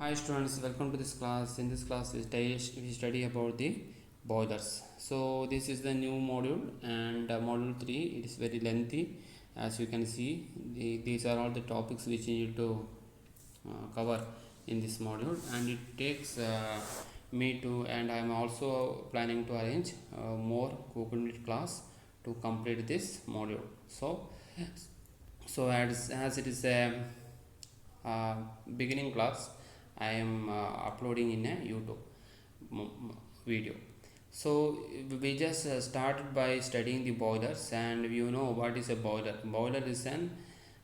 Hi students, welcome to this class. In this class we study about the boilers. So this is the new module and module 3 it is very lengthy. As you can see, these are all the topics which you need to cover in this module, and it takes me to, and I am also planning to arrange more Google Meet class to complete this module. So as it is a uh, beginning class, I am uploading in a YouTube video. So we just started by studying the boilers, and you know what is a boiler. Boiler is an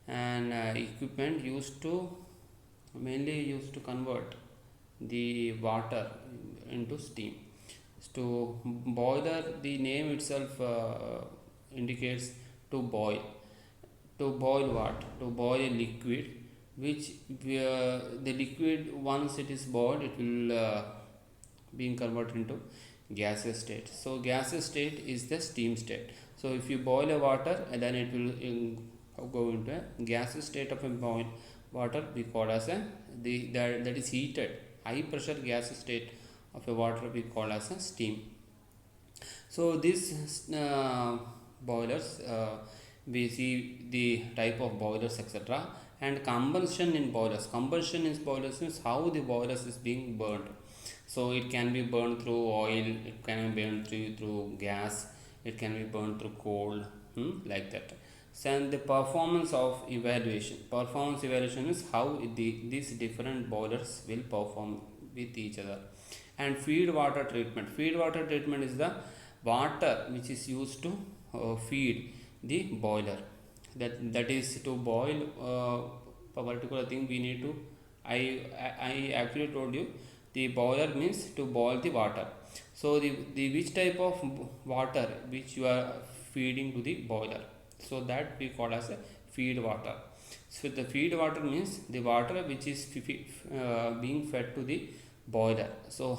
equipment mainly used to convert the water into steam. So boiler, the name itself indicates to boil. To boil what? To boil a liquid, which the liquid, once it is boiled, it will being converted into gaseous state. So gaseous state is the steam state. So if you boil a water, and then it will go into a gaseous state of a boil water, we call as a that is heated high pressure gaseous state of a water we call as a steam. So these boilers, we see the type of boilers, etc. And combustion in boilers. Combustion in boilers means how the boilers is being burned. So it can be burned through oil, it can be burned through gas, it can be burned through coal, like that. So, and the performance of evaluation. Performance evaluation is how these different boilers will perform with each other. And feed water treatment. Feed water treatment is the water which is used to feed the boiler. That is to boil a particular thing. We need to. I actually told you the boiler means to boil the water. So the which type of water which you are feeding to the boiler. So that we call as a feed water. So the feed water means the water which is being fed to the boiler. So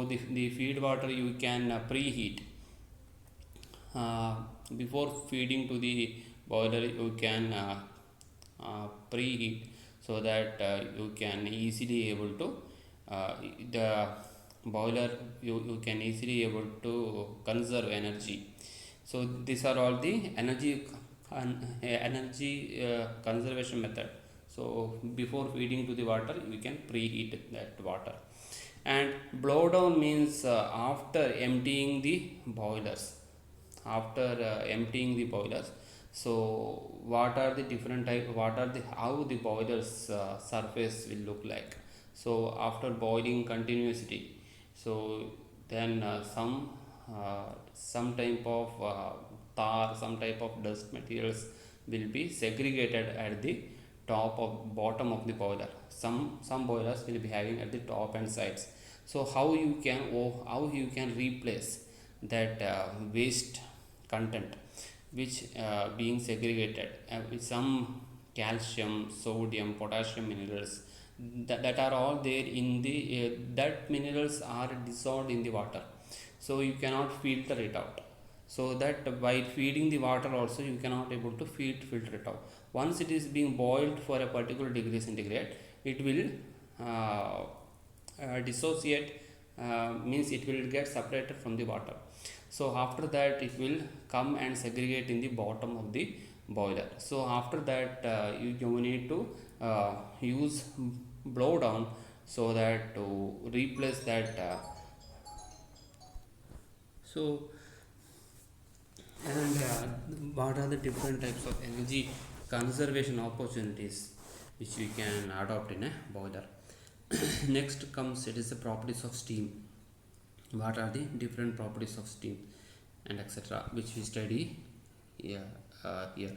the feed water you can preheat. Before feeding to the boiler, you can preheat, so that you can easily able to the boiler, you can easily able to conserve energy. So these are all the energy conservation method. So before feeding to the water, you can preheat that water. And blow down means after emptying the boilers. After emptying the boilers, so what are the different type, what are the how the boilers surface will look like. So after boiling continuously, so then some type of tar, some type of dust materials will be segregated at the top of bottom of the boiler. Some boilers will be having at the top and sides. So how you can replace that waste content which being segregated with some calcium, sodium, potassium minerals, that are all there in the that minerals are dissolved in the water, so you cannot filter it out. So that by feeding the water also you cannot able to filter it out. Once it is being boiled for a particular degree centigrade, it will dissociate, means it will get separated from the water. So after that it will come and segregate in the bottom of the boiler. So after that you need to use blow down, so that to replace that so and what are the different types of energy conservation opportunities which we can adopt in a boiler. Next comes, it is the properties of steam. What are the different properties of steam and etc, which we study here, here.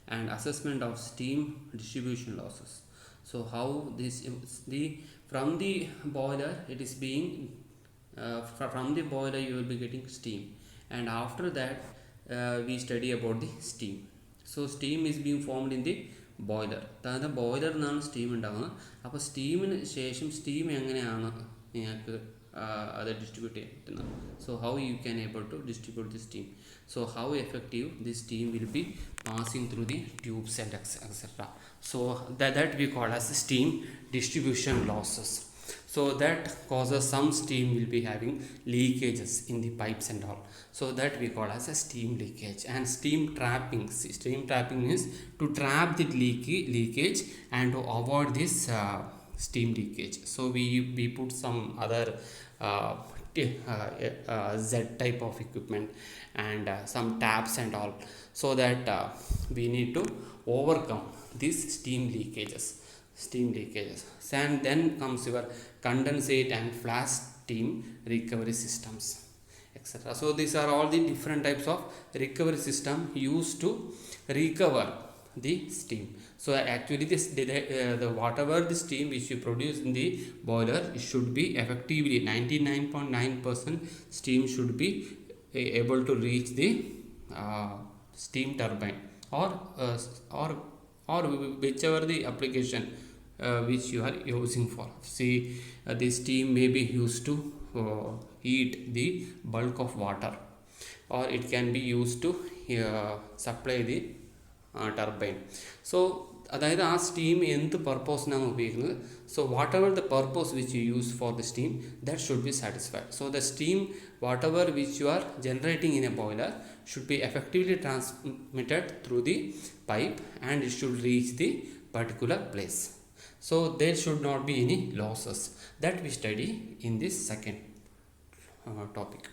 And assessment of steam distribution losses. So how this the from the boiler it is being from the boiler you will be getting steam, and after that we study about the steam. So steam is being formed in the boiler. അതായത് ബോയിലറിൽ നിന്നാണ് steam ഉണ്ടാകുന്നത്. അപ്പോൾ സ്റ്റീമിന് ശേഷം steam എങ്ങനെയാണ് നിങ്ങൾക്ക് other distributed antenna. So how you can able to distribute the steam, so how effective this steam will be passing through the tubes and etc. So that we call as steam distribution losses. So that causes some steam will be having leakages in the pipes and all, so that we call as a steam leakage. And steam trapping, steam trapping is to trap the leakage and to avoid this steam leakage. So we put some other uh, Z type of equipment and some taps and all, so that we need to overcome these steam leakages. And then comes your condensate and flash steam recovery systems, etc. So these are all the different types of recovery system used to recover the steam. So actually this the whatever the steam which you produce in the boiler, it should be effectively 99.9% steam should be able to reach the steam turbine or whichever the application which you are using for. See, the steam may be used to heat the bulk of water, or it can be used to supply the turbine. So അതായത് ആ steam എന്ത് പർപ്പസിനാണ് ഉപയോഗിക്കുന്നത്. So what ever the purpose which you use for the steam, that should be satisfied. So the steam what ever which you are generating in A boiler should be effectively transmitted through the pipe and it should reach the particular place. So there should not be any losses. That we study in this second topic.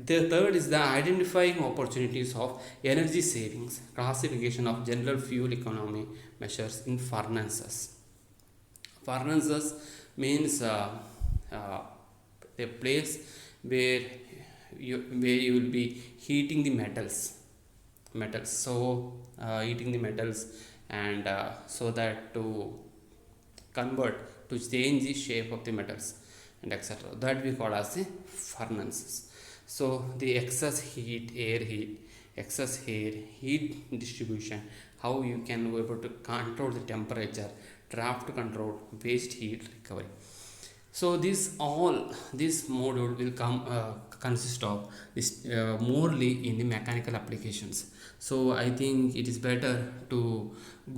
The third is the identifying opportunities of energy savings, classification of general fuel economy measures in furnaces. Furnaces means a place where you will be heating the metals. So heating the metals and so that to convert, to change the shape of the metals and etc. That we call as the furnaces. So the excess heat distribution, how you can be able to control the temperature, draft control, waste heat recovery. So this module will consist of this morely in the mechanical applications. So I think it is better to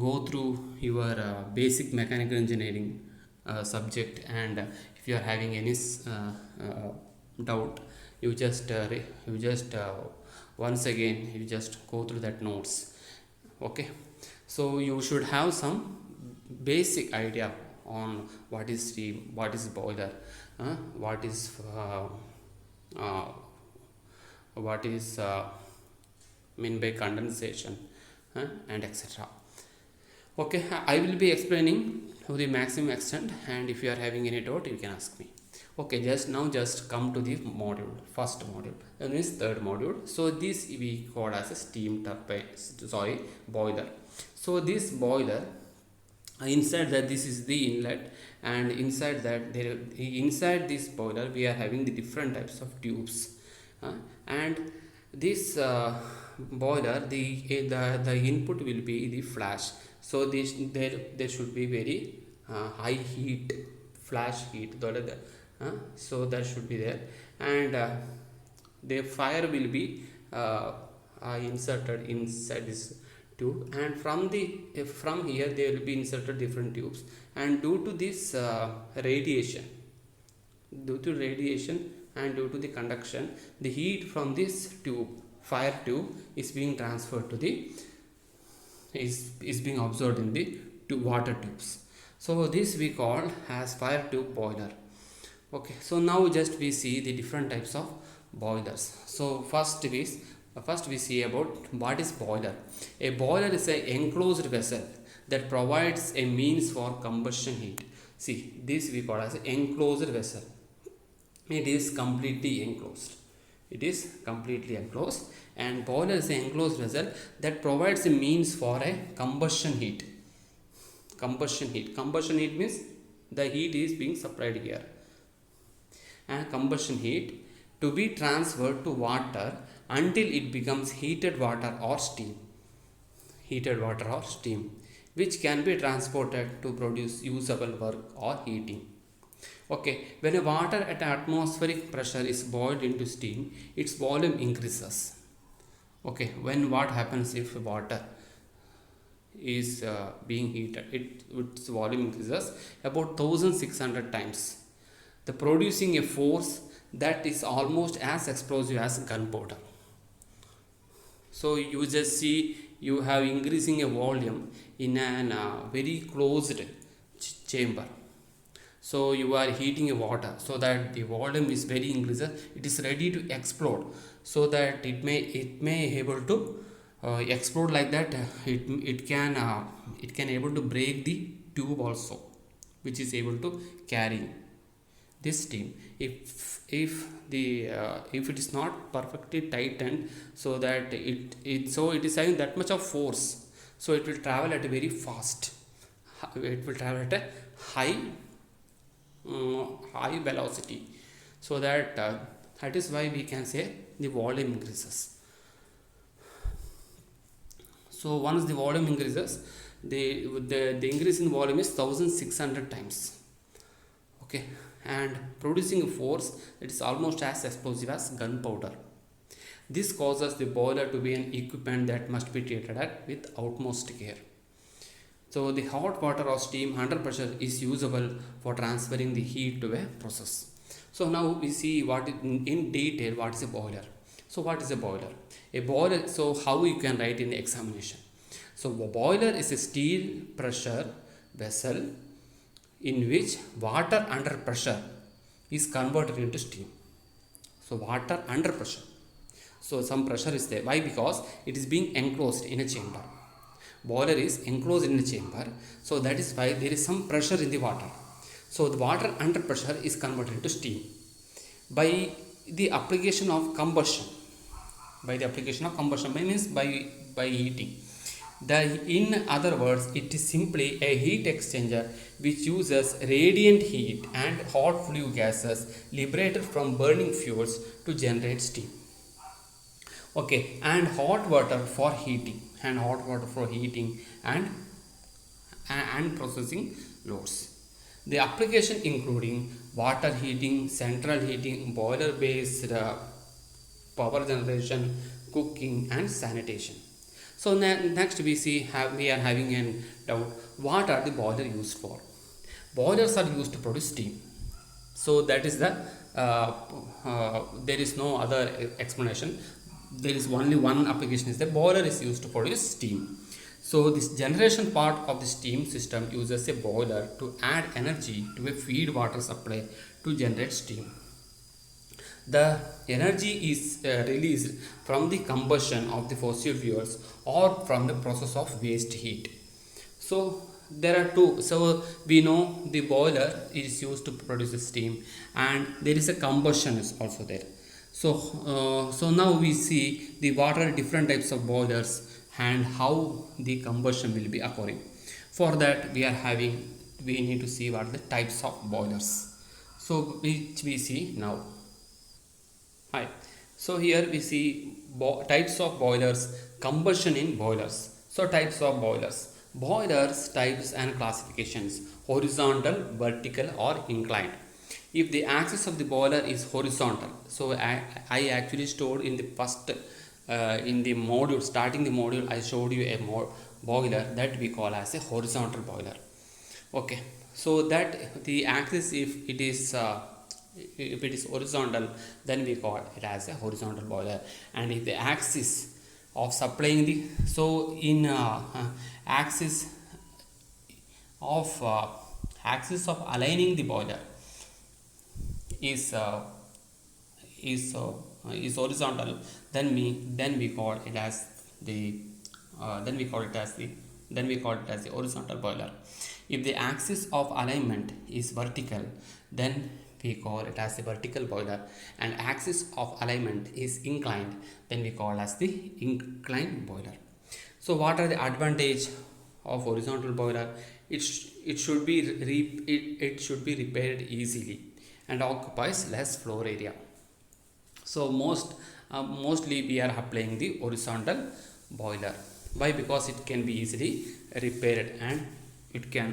go through your basic mechanical engineering subject, and if you are having any doubt, you just once again you just go through that notes. Okay, so you should have some basic idea on what is steam, what is boiler, what is mean by condensation, and etc. Okay, I will be explaining to the maximum extent, and if you are having any doubt you can ask me. Okay, just come to the module, first module, and this third module. So this we call as a steam turbine, boiler. So this boiler, inside that this is the inlet, and inside this boiler we are having the different types of tubes, and this boiler, the input will be the flash. So there should be very high heat, flash heat, so that should be there, and the fire will be inserted inside this tube, and from here they will be inserted different tubes, and due to this radiation and due to the conduction, the heat from this fire tube is being transferred to is being absorbed in the water tubes. So this we call as fire tube boiler. Okay, so now just we see the different types of boilers. So first we see about what is boiler. A boiler is an enclosed vessel that provides a means for combustion heat. See, this we call as enclosed vessel. It is completely enclosed. And boiler is an enclosed vessel that provides a means for a combustion heat. Combustion heat means the heat is being supplied here, and combustion heat to be transferred to water until it becomes heated water or steam, which can be transported to produce usable work or heating. Okay, when a water at atmospheric pressure is boiled into steam, its volume increases. Okay, when what happens if water is being heated, its volume increases about 1600 times, the producing a force that is almost as explosive as gunpowder. So you just see you have increasing a volume in an very closed chamber. So you are heating a water so that the volume is very increased, it is ready to explode, so that it may able to explode like that. It can able to break the tube also, which is able to carry this steam. If it is not perfectly tightened, so that it is having that much of force, so it will travel at a very fast, it will travel at a high high velocity, so that is why we can say the volume increases. So once the volume increases, the increase in volume is 1600 times. Okay, and producing a force that is almost as explosive as gunpowder. This causes the boiler to be an equipment that must be treated with utmost care. So the hot water or steam under pressure is usable for transferring the heat to a process. So now we see in detail what is a boiler. So what is a boiler? A boiler, so how you can write in the examination. So a boiler is a steel pressure vessel in which water under pressure is converted into steam. So water under pressure. So some pressure is there. Why? Because it is being enclosed in a chamber. Boiler is enclosed in a chamber, so that is why there is some pressure in the water. So the water under pressure is converted into steam by the application of combustion. By the application of combustion means by heating. In other words, it is simply a heat exchanger which uses radiant heat and hot flue gases liberated from burning fuels to generate steam. Okay, and hot water for heating and processing loads. The application including water heating, central heating, boiler based power generation, cooking and sanitation. So next we are having a doubt, what are the boiler used for? Boilers are used to produce steam. So that is there is no other explanation. There is only one application, is the boiler is used to produce steam. So this generation part of the steam system uses a boiler to add energy to a feed water supply to generate steam. The energy is released from the combustion of the fossil fuels or from the process of waste heat. So there are two. So we know the boiler is used to produce steam, and there is a combustion is also there. So now we see the water different types of boilers and how the combustion will be occurring. For that we need to see what are the types of boilers. So which we see now. Hi. So here we see types of boilers, combustion in boilers. So types of boilers. Boilers, types and classifications: horizontal, vertical or inclined. If the axis of the boiler is horizontal, so I actually showed in the first in the module, starting the module, I showed you a boiler that we call as a horizontal boiler. Okay, so that the axis, if it is horizontal, then we call it as a horizontal boiler. And if the axis of supplying the, so in axis of aligning the boiler is horizontal, then we call it as the horizontal boiler. If the axis of alignment is vertical, then we call it as the vertical boiler, and axis of alignment is inclined, then we call as the inclined boiler. So what are the advantage of horizontal boiler? It should be repaired easily and occupies less floor area. So mostly we are applying the horizontal boiler. Why? Because it can be easily repaired and it can